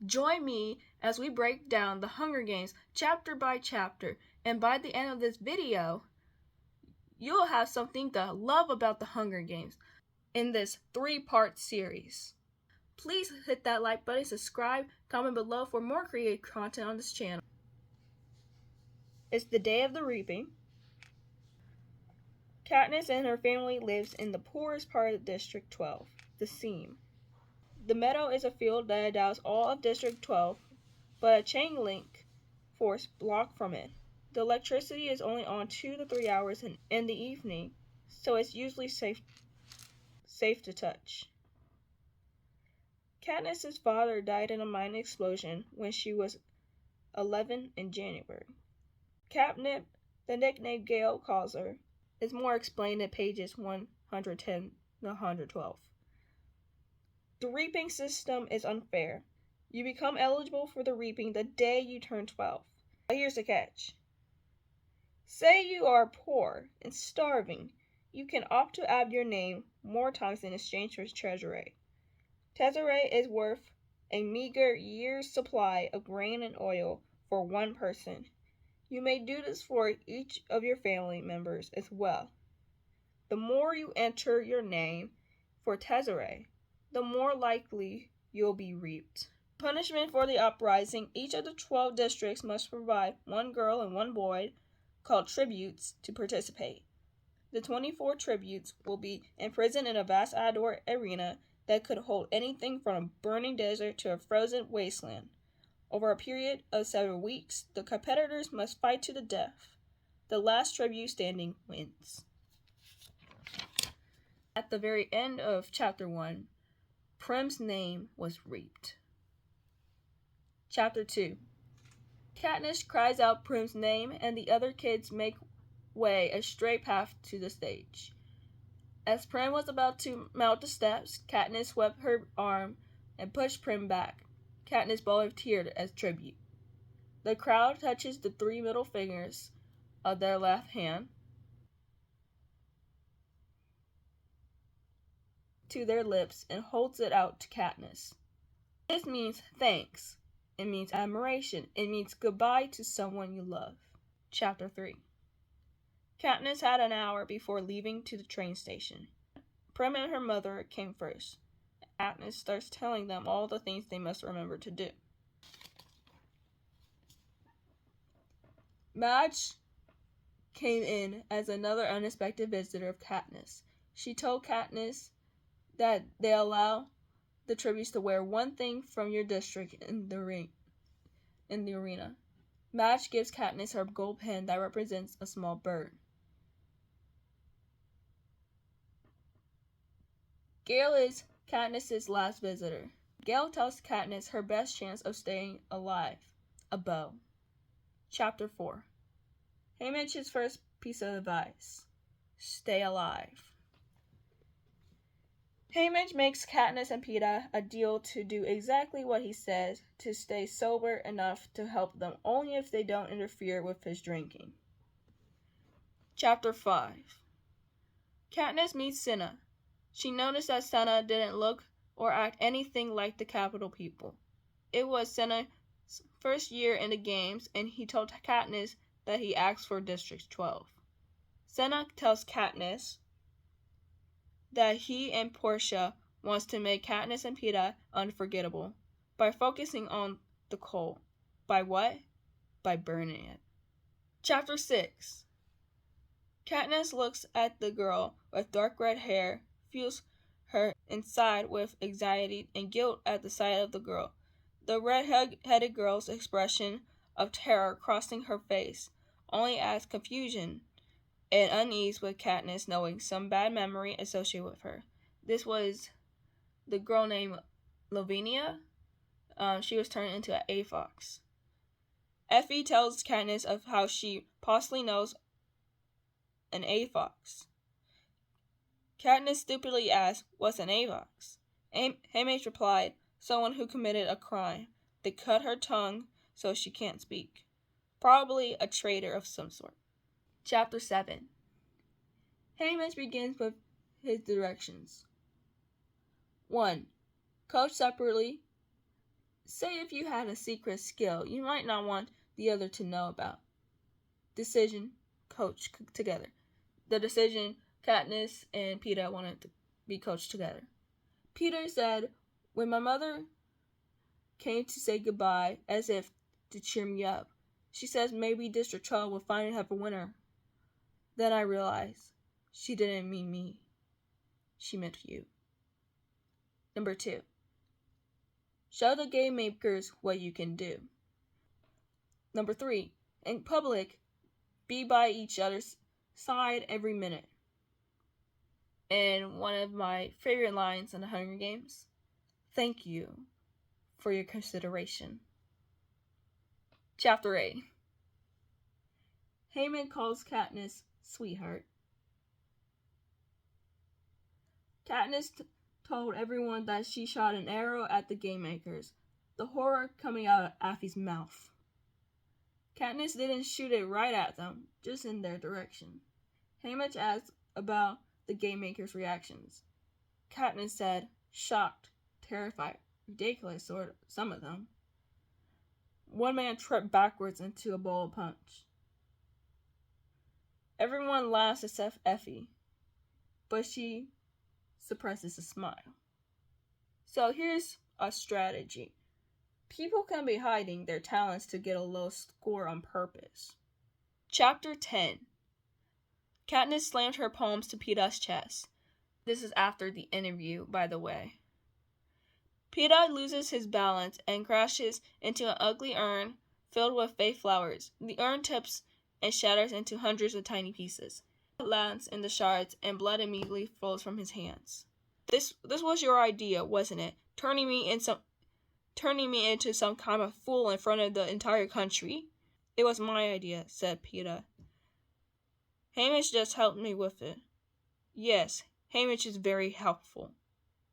Join me as we break down the Hunger Games chapter by chapter, and by the end of this video, you'll have something to love about the Hunger Games in this 3-part series. Please hit that like button, subscribe, comment below for more creative content on this channel. It's the day of the reaping. Katniss and her family lives in the poorest part of District 12, the Seam. The meadow is a field that endows all of District 12, but a chain link force blocked from it. The electricity is only on 2 to 3 hours in the evening, so it's usually safe to touch. Katniss's father died in a mine explosion when she was 11 in January. Catnip, the nickname Gale calls her, is more explained in pages 110 to 112. The reaping system is unfair. You become eligible for the reaping the day you turn 12. But here's the catch. Say you are poor and starving. You can opt to add your name more times in exchange for Tezzeret. Tezzeret is worth a meager year's supply of grain and oil for one person. You may do this for each of your family members as well. The more you enter your name for Tezzeret, the more likely you'll be reaped. Punishment for the uprising: each of the 12 districts must provide one girl and one boy, called tributes, to participate. The 24 tributes will be imprisoned in a vast outdoor arena that could hold anything from a burning desert to a frozen wasteland. Over a period of several weeks, the competitors must fight to the death. The last tribute standing wins. At the very end of Chapter 1, Prim's name was reaped. Chapter 2. Katniss cries out Prim's name, and the other kids make way a straight path to the stage. As Prim was about to mount the steps, Katniss swept her arm and pushed Prim back. Katniss volunteered as tribute. The crowd touches the 3 middle fingers of their left hand to their lips and holds it out to Katniss. This means thanks. It means admiration. It means goodbye to someone you love. Chapter 3. Katniss had an hour before leaving to the train station. Prim and her mother came first. Katniss starts telling them all the things they must remember to do. Madge came in as another unexpected visitor of Katniss. She told Katniss that they allow the tributes to wear one thing from your district in the arena. Madge gives Katniss her gold pen that represents a small bird. Gale is Katniss's last visitor. Gale tells Katniss her best chance of staying alive: a bow. Chapter 4. Haymitch's first piece of advice: stay alive. Haymitch makes Katniss and Peeta a deal to do exactly what he says, to stay sober enough to help them only if they don't interfere with his drinking. Chapter 5. Katniss meets Cinna. She noticed that Cinna didn't look or act anything like the Capitol people. It was Cinna's first year in the games, and he told Katniss that he asked for District 12. Cinna tells Katniss that he and Portia wants to make Katniss and Peeta unforgettable by focusing on the coal. By what? By burning it. Chapter 6. Katniss looks at the girl with dark red hair, feels her inside with anxiety and guilt at the sight of the girl. The red-headed girl's expression of terror crossing her face only adds confusion and unease with Katniss knowing some bad memory associated with her. This was the girl named Lavinia. She was turned into an Avox. Effie tells Katniss of how she possibly knows an Avox. Katniss stupidly asks, "What's an Avox?" Haymitch replied, "Someone who committed a crime. They cut her tongue so she can't speak. Probably a traitor of some sort." Chapter 7. Haymitch begins with his directions. 1. Coach separately. Say if you had a secret skill you might not want the other to know about. Decision, coach together. The decision, Katniss and Peeta wanted to be coached together. Peter said, when my mother came to say goodbye, as if to cheer me up, she says maybe District 12 will finally have a winner. Then I realized she didn't mean me. She meant you. Number 2. Show the game makers what you can do. Number 3. In public, be by each other's side every minute. And one of my favorite lines in the Hunger Games, thank you for your consideration. Chapter 8. Haemon calls Katniss sweetheart. Katniss told everyone that she shot an arrow at the game makers, the horror coming out of Affy's mouth. Katniss didn't shoot it right at them, just in their direction. Haymitch asked about the game makers' reactions. Katniss said, shocked, terrified, ridiculous, some of them. One man tripped backwards into a bowl of punch. Everyone laughs except Effie, but she suppresses a smile. So here's a strategy. People can be hiding their talents to get a low score on purpose. Chapter 10. Katniss slammed her palms to Peeta's chest. This is after the interview, by the way. Peeta loses his balance and crashes into an ugly urn filled with fake flowers. The urn tips and shatters into hundreds of tiny pieces. It lands in the shards and blood immediately flows from his hands. This was your idea, wasn't it? Turning me into some kind of fool in front of the entire country? It was my idea, said Peeta. Haymitch just helped me with it. Yes, Haymitch is very helpful.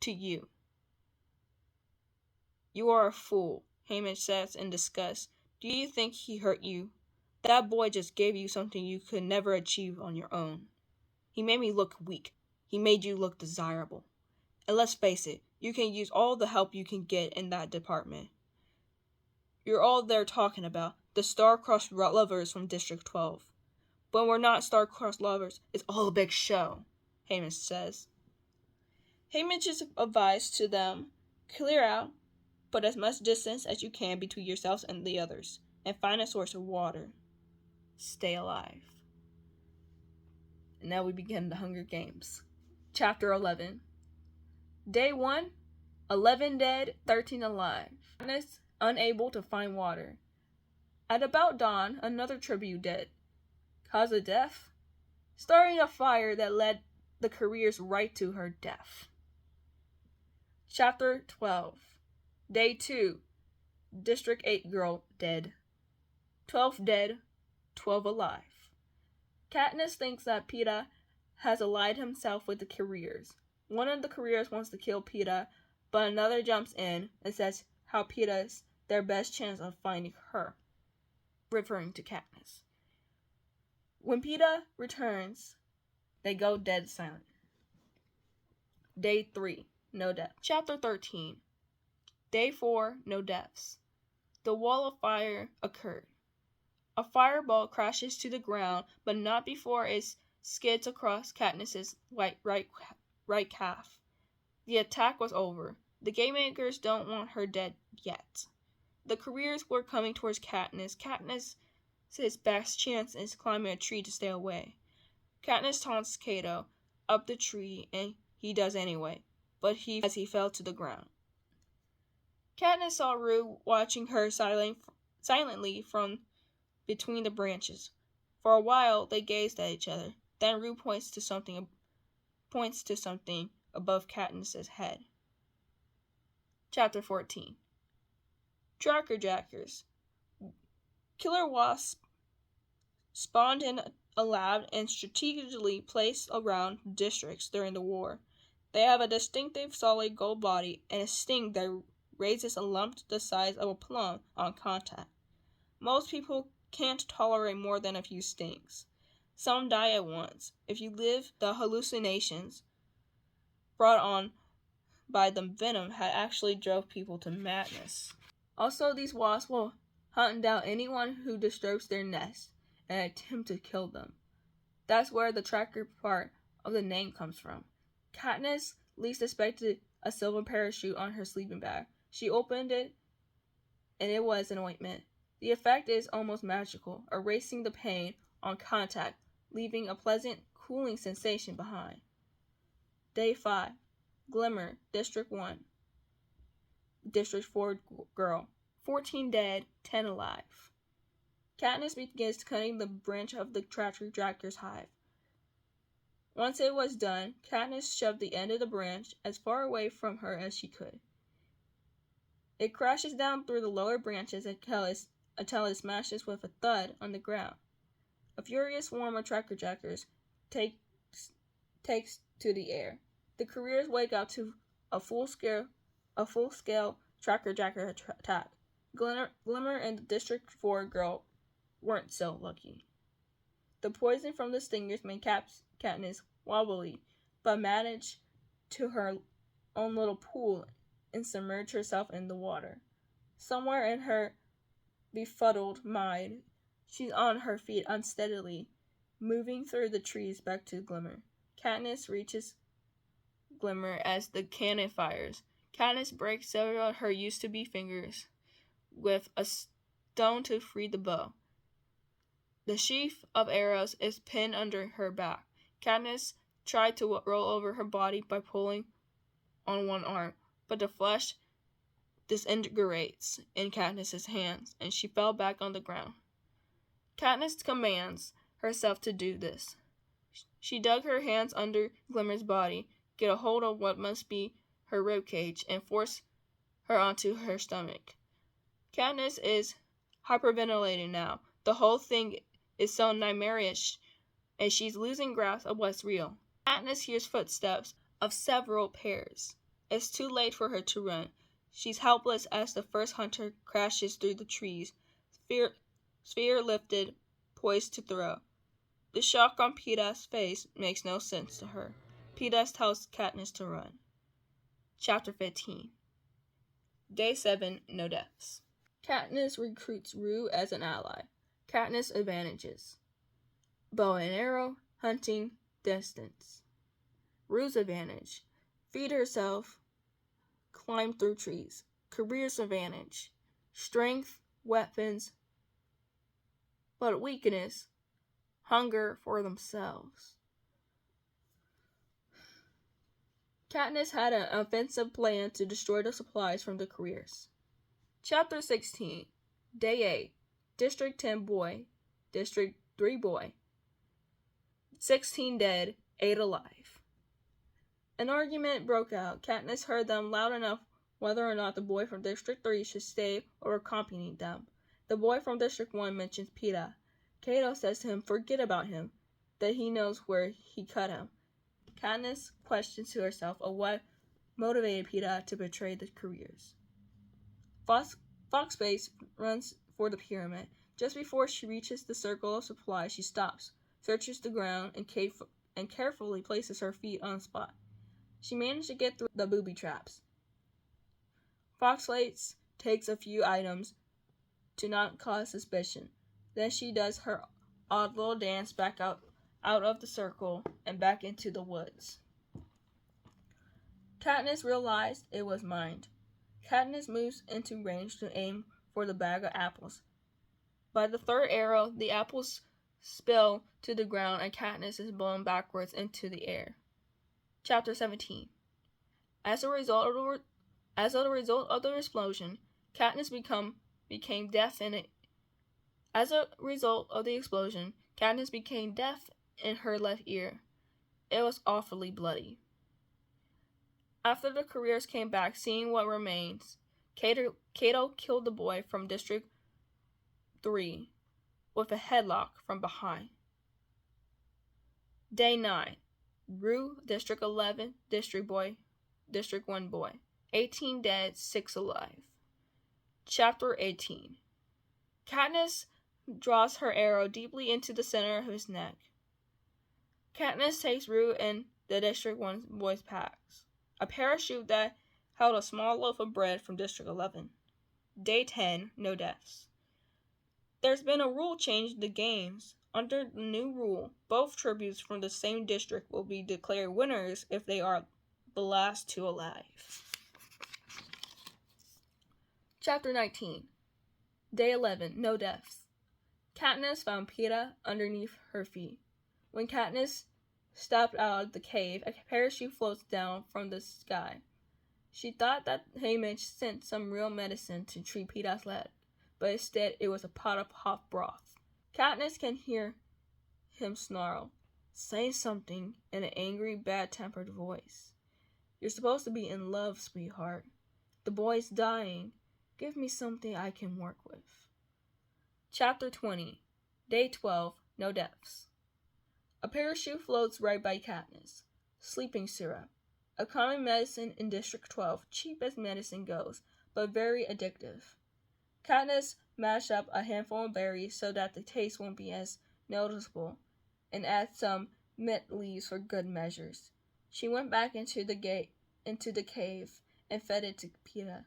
To you. You are a fool, Haymitch says in disgust. Do you think he hurt you? That boy just gave you something you could never achieve on your own. He made me look weak. He made you look desirable. And let's face it, you can use all the help you can get in that department. You're all they're talking about, the star-crossed lovers from District 12. But we're not star-crossed lovers, it's all a big show, Haymitch says. Haymitch is advised to them, clear out, put as much distance as you can between yourselves and the others, and find a source of water. Stay alive. And now we begin the Hunger Games. Chapter 11. Day 1, 11 dead, 13 alive. Katniss unable to find water. At about dawn, another tribute dead. Cause of death? Starting a fire that led the careers right to her death. Chapter 12. Day 2, District 8 girl dead. 12 dead, 12 alive. Katniss thinks that Peeta has allied himself with the careers. One of the careers wants to kill Peeta, but another jumps in and says how Peeta's their best chance of finding her, referring to Katniss. When Peeta returns, they go dead silent. Day 3, no death. Chapter 13. Day 4, no deaths. The wall of fire occurred. A fireball crashes to the ground, but not before it skids across Katniss's right calf. The attack was over. The game makers don't want her dead yet. The careers were coming towards Katniss. Katniss's best chance is climbing a tree to stay away. Katniss taunts Cato up the tree, and he does anyway, but he fell to the ground. Katniss saw Rue watching her silently from between the branches. For a while, they gazed at each other. Then Rue points to something above Katniss's head. Chapter 14. Tracker Jackers. Killer wasps spawned in a lab and strategically placed around districts during the war. They have a distinctive solid gold body and a sting that raises a lump the size of a plum on contact. Most people can't tolerate more than a few stings. Some die at once. If you live, the hallucinations brought on by the venom had actually drove people to madness. Also, these wasps will hunt down anyone who disturbs their nest and attempt to kill them. That's where the tracker part of the name comes from. Katniss least expected a silver parachute on her sleeping bag. She opened it, and it was an ointment. The effect is almost magical, erasing the pain on contact, leaving a pleasant, cooling sensation behind. Day 5. Glimmer, District 1. District 4 girl. 14 dead, 10 alive. Katniss begins cutting the branch of the tracker's hive. Once it was done, Katniss shoved the end of the branch as far away from her as she could. It crashes down through the lower branches until it smashes with a thud on the ground. A furious swarm of trackerjackers takes to the air. The careers wake up to a full-scale trackerjacker attack. Glimmer and the District 4 girl weren't so lucky. The poison from the stingers made Katniss wobbly, but managed to her own little pool and submerge herself in the water. Somewhere in her befuddled mind, she's on her feet unsteadily, moving through the trees back to Glimmer. Katniss reaches Glimmer as the cannon fires. Katniss breaks several of her used-to-be fingers with a stone to free the bow. The sheaf of arrows is pinned under her back. Katniss tried to roll over her body by pulling on one arm, but the flesh disintegrates in Katniss's hands, and she fell back on the ground. Katniss commands herself to do this. She dug her hands under Glimmer's body, get a hold of what must be her ribcage, and force her onto her stomach. Katniss is hyperventilating now. The whole thing is so nightmarish, and she's losing grasp of what's real. Katniss hears footsteps of several pairs. It's too late for her to run. She's helpless as the first hunter crashes through the trees, spear lifted, poised to throw. The shock on Peeta's face makes no sense to her. Peeta tells Katniss to run. Chapter 15. Day 7, no deaths. Katniss recruits Rue as an ally. Katniss advantages: bow and arrow, hunting, distance. Rue's advantage: feed herself, climb through trees. Career's advantage: strength, weapons, but weakness, hunger for themselves. Katniss had an offensive plan to destroy the supplies from the careers. Chapter 16. Day 8. District 10 boy, District 3 boy. 16 dead, 8 alive. An argument broke out. Katniss heard them loud enough whether or not the boy from District 3 should stay or accompany them. The boy from District 1 mentions Peeta. Cato says to him, forget about him, that he knows where he cut him. Katniss questions to herself of what motivated Peeta to betray the careers. Foxface runs for the pyramid. Just before she reaches the circle of supplies, she stops, searches the ground, and carefully places her feet on the spot. She managed to get through the booby traps. Foxface takes a few items to not cause suspicion. Then she does her odd little dance back out of the circle and back into the woods. Katniss realized it was mined. Katniss moves into range to aim for the bag of apples. By the third arrow, the apples spill to the ground and Katniss is blown backwards into the air. Chapter 17. As a result of the explosion, Katniss became deaf in it. As a result of the explosion, Katniss became deaf in her left ear. It was awfully bloody. After the careers came back, seeing what remains, Cato killed the boy from District 3 with a headlock from behind. Day 9. Rue, District 11, District 1 boy. 18 dead, 6 alive. Chapter 18. Katniss draws her arrow deeply into the center of his neck. Katniss takes Rue in the District 1 boy's packs. A parachute that held a small loaf of bread from District 11. Day 10, no deaths. There's been a rule change in the games. Under the new rule, both tributes from the same district will be declared winners if they are the last two alive. Chapter 19. Day 11, no deaths. Katniss found Peeta underneath her feet. When Katniss stepped out of the cave, a parachute floats down from the sky. She thought that Haymitch sent some real medicine to treat Peeta's leg, but instead it was a pot of hot broth. Katniss can hear him snarl, "Say something," in an angry, bad-tempered voice. "You're supposed to be in love, sweetheart. The boy's dying. Give me something I can work with." Chapter 20. Day 12. No deaths. A parachute floats right by Katniss. Sleeping syrup. A common medicine in District 12, cheap as medicine goes, but very addictive. Katniss mashed up a handful of berries so that the taste won't be as noticeable, and add some mint leaves for good measures. She went back into the cave and fed it to Peeta.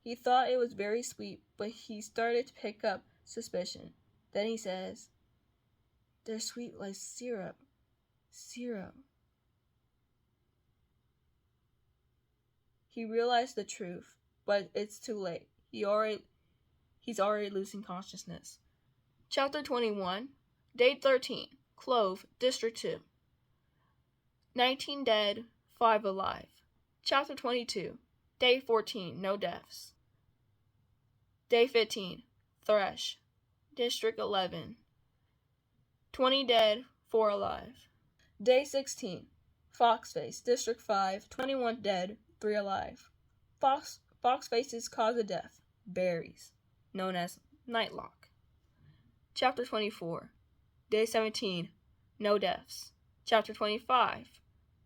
He thought it was very sweet, but he started to pick up suspicion. Then he says, "They're sweet like syrup. Syrup." He realized the truth, but it's too late. He's already losing consciousness. Chapter 21. Day 13. Clove, District 2. 19 dead, 5 alive. Chapter 22. Day 14. No deaths. Day 15. Thresh, District 11. 20 dead, 4 alive. Day 16. Foxface, District 5. 21 dead, 3 alive. Foxface's cause of death: berries, known as Nightlock. Chapter 24. Day 17. No deaths. Chapter 25.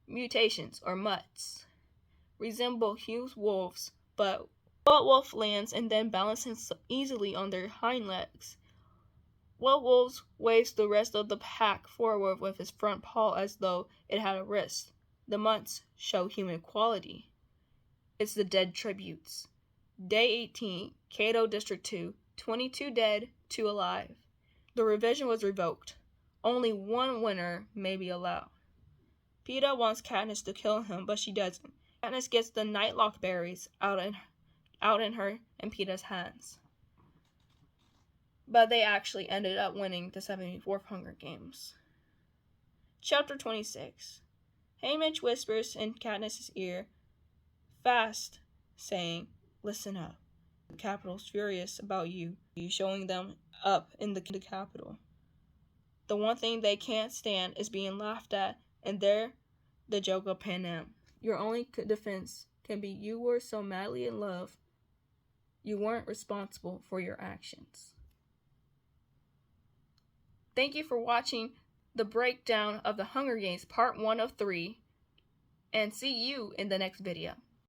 Mutations, or mutts. Resemble huge wolves, but White Wolf lands and then balances easily on their hind legs. White Wolf waves the rest of the pack forward with his front paw as though it had a wrist. The mutts show human quality. It's the dead tributes. Day 18, Cato District 2, 22 dead, 2 alive. The revision was revoked. Only one winner may be allowed. Peeta wants Katniss to kill him, but she doesn't. Katniss gets the Nightlock berries out in her and Peeta's hands. But they actually ended up winning the 74th Hunger Games. Chapter 26. Haymitch whispers in Katniss' ear, fast, saying, "Listen up. The Capitol's furious about you showing them up in the Capitol. The one thing they can't stand is being laughed at, and they're the joke of Panem. Your only defense can be you were so madly in love, you weren't responsible for your actions." Thank you for watching the breakdown of the Hunger Games Part 1 of 3, and see you in the next video.